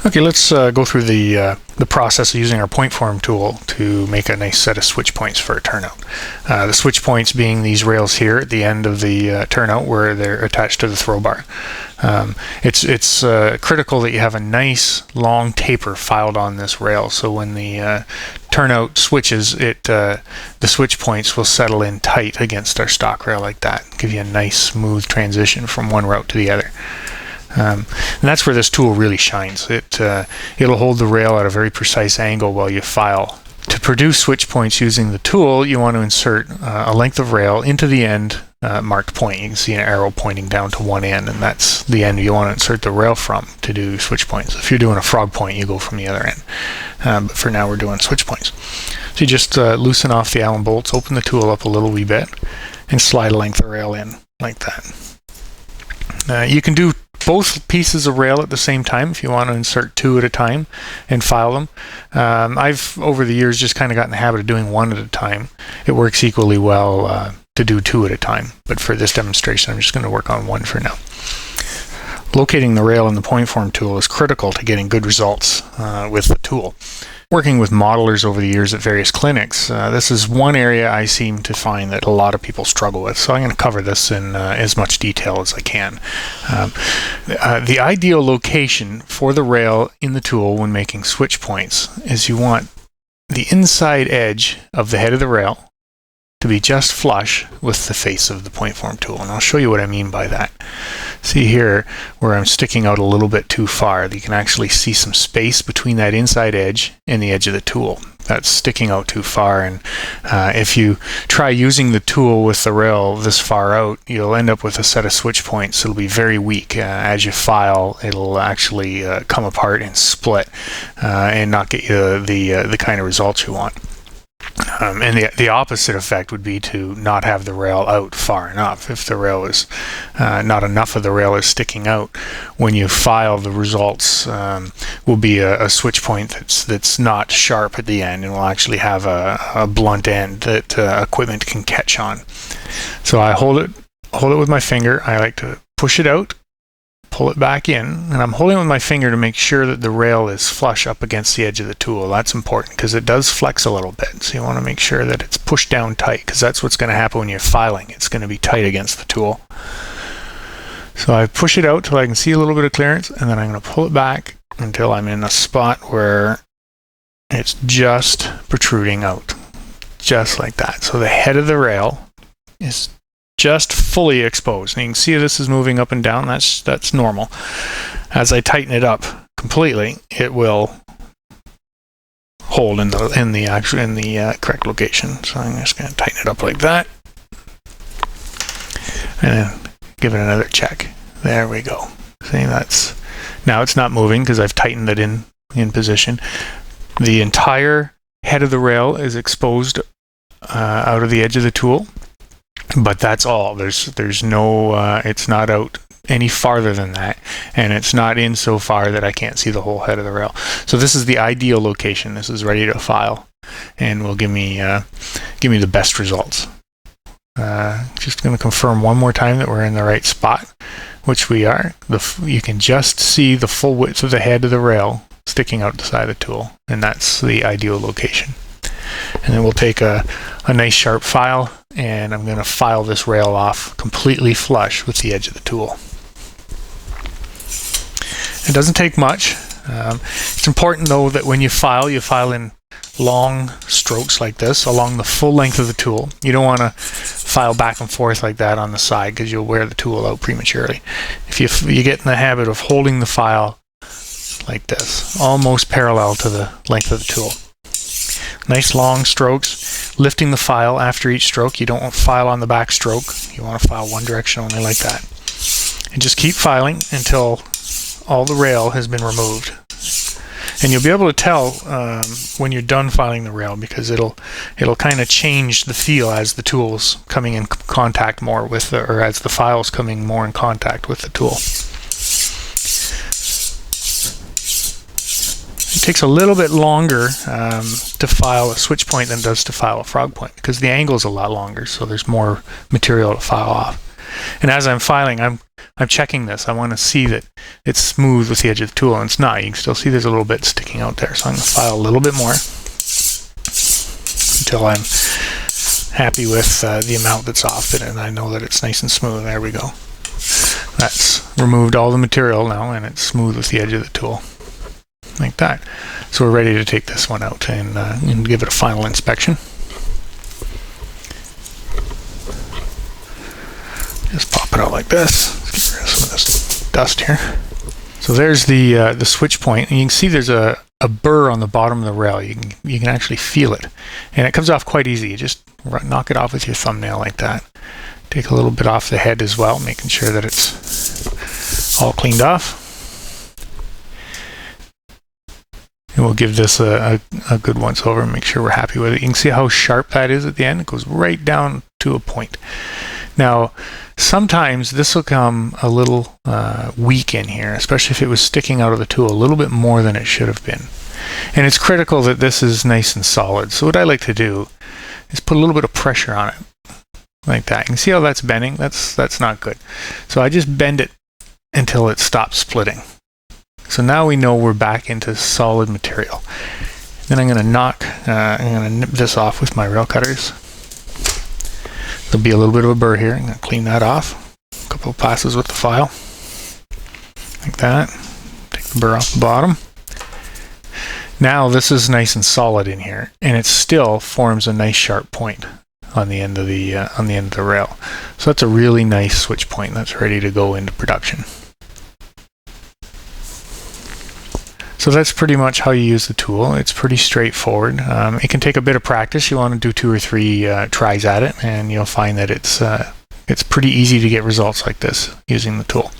Okay, let's go through the process of using our PointForm tool to make a nice set of switch points for a turnout. The switch points being these rails here at the end of the turnout where they're attached to the throw bar. It's critical that you have a nice long taper filed on this rail, so when the turnout switches, the switch points will settle in tight against our stock rail like that, give you a nice smooth transition from one route to the other. And that's where this tool really shines. It'll hold the rail at a very precise angle while you file. To produce switch points using the tool, you want to insert a length of rail into the end marked point. You can see an arrow pointing down to one end, and that's the end you want to insert the rail from to do switch points. If you're doing a frog point, you go from the other end. But for now, we're doing switch points. So you just loosen off the Allen bolts, open the tool up a little wee bit, and slide a length of rail in like that. You can do both pieces of rail at the same time if you want to insert two at a time and file them. I've over the years just kind of gotten the habit of doing one at a time. It works equally well to do two at a time, but for this demonstration I'm just going to work on one for now. Locating the rail in the PointForm tool is critical to getting good results with the tool. Working with modelers over the years at various clinics, this is one area I seem to find that a lot of people struggle with, so I'm going to cover this in as much detail as I can. The ideal location for the rail in the tool when making switch points is you want the inside edge of the head of the rail to be just flush with the face of the PointForm tool, and I'll show you what I mean by that. See here where I'm sticking out a little bit too far. You can actually see some space between that inside edge and the edge of the tool. That's sticking out too far, and if you try using the tool with the rail this far out, you'll end up with a set of switch points. It'll be very weak. As you file, it'll actually come apart and split and not get you the kind of results you want. And the opposite effect would be to not have the rail out far enough. If the rail is not enough of the rail is sticking out, when you file, the results will be a switch point that's not sharp at the end and will actually have a blunt end that equipment can catch on. So I hold it with my finger. I like to push it out, pull it back in, and I'm holding it with my finger to make sure that the rail is flush up against the edge of the tool. That's important because it does flex a little bit, so you want to make sure that it's pushed down tight, because that's what's going to happen when you're filing. It's going to be tight against the tool. So I push it out till I can see a little bit of clearance, and then I'm going to pull it back until I'm in a spot where it's just protruding out, just like that. So the head of the rail is just fully exposed. And you can see this is moving up and down. That's normal. As I tighten it up completely, it will hold in the correct location. So I'm just going to tighten it up like that, and then give it another check. There we go. See, now it's not moving because I've tightened it in position. The entire head of the rail is exposed out of the edge of the tool. But that's all. There's no, it's not out any farther than that, and it's not in so far that I can't see the whole head of the rail. So this is the ideal location. This is ready to file, and will give me the best results. Just going to confirm one more time that we're in the right spot, which we are. You can just see the full width of the head of the rail sticking out the side of the tool, and that's the ideal location. And then we'll take a nice sharp file, and I'm going to file this rail off completely flush with the edge of the tool. It doesn't take much. It's important though that when you file in long strokes like this along the full length of the tool. You don't want to file back and forth like that on the side because you'll wear the tool out prematurely. If you get in the habit of holding the file like this, almost parallel to the length of the tool. Nice long strokes, lifting the file after each stroke. You don't want to file on the back stroke. You want to file one direction only like that. And just keep filing until all the rail has been removed. And you'll be able to tell when you're done filing the rail, because it'll kind of change the feel as the tool's coming in contact more with or as the file's coming more in contact with the tool. It takes a little bit longer to file a switch point than it does to file a frog point, because the angle is a lot longer, so there's more material to file off. And as I'm filing, I'm checking this. I want to see that it's smooth with the edge of the tool, and it's not. You can still see there's a little bit sticking out there. So I'm going to file a little bit more until I'm happy with the amount that's off it, and I know that it's nice and smooth. There we go. That's removed all the material now, and it's smooth with the edge of the tool, like that. So we're ready to take this one out and give it a final inspection. Just pop it out like this. Let's get rid of some of this dust here. So there's the switch point, and you can see there's a burr on the bottom of the rail. You can actually feel it, and it comes off quite easy. You just knock it off with your thumbnail like that. Take a little bit off the head as well, making sure that it's all cleaned off. And we'll give this a good once over and make sure we're happy with it. You can see how sharp that is at the end. It goes right down to a point. Now, sometimes this will come a little weak in here, especially if it was sticking out of the tool a little bit more than it should have been. And it's critical that this is nice and solid. So what I like to do is put a little bit of pressure on it, like that. You can see how that's bending. That's not good. So I just bend it until it stops splitting. So now we know we're back into solid material. Then I'm going to nip this off with my rail cutters. There'll be a little bit of a burr here. I'm going to clean that off. A couple of passes with the file, like that. Take the burr off the bottom. Now this is nice and solid in here, and it still forms a nice sharp point on the end of the rail. So that's a really nice switch point that's ready to go into production. So that's pretty much how you use the tool. It's pretty straightforward. It can take a bit of practice. You want to do 2 or 3 tries at it, and you'll find that it's pretty easy to get results like this using the tool.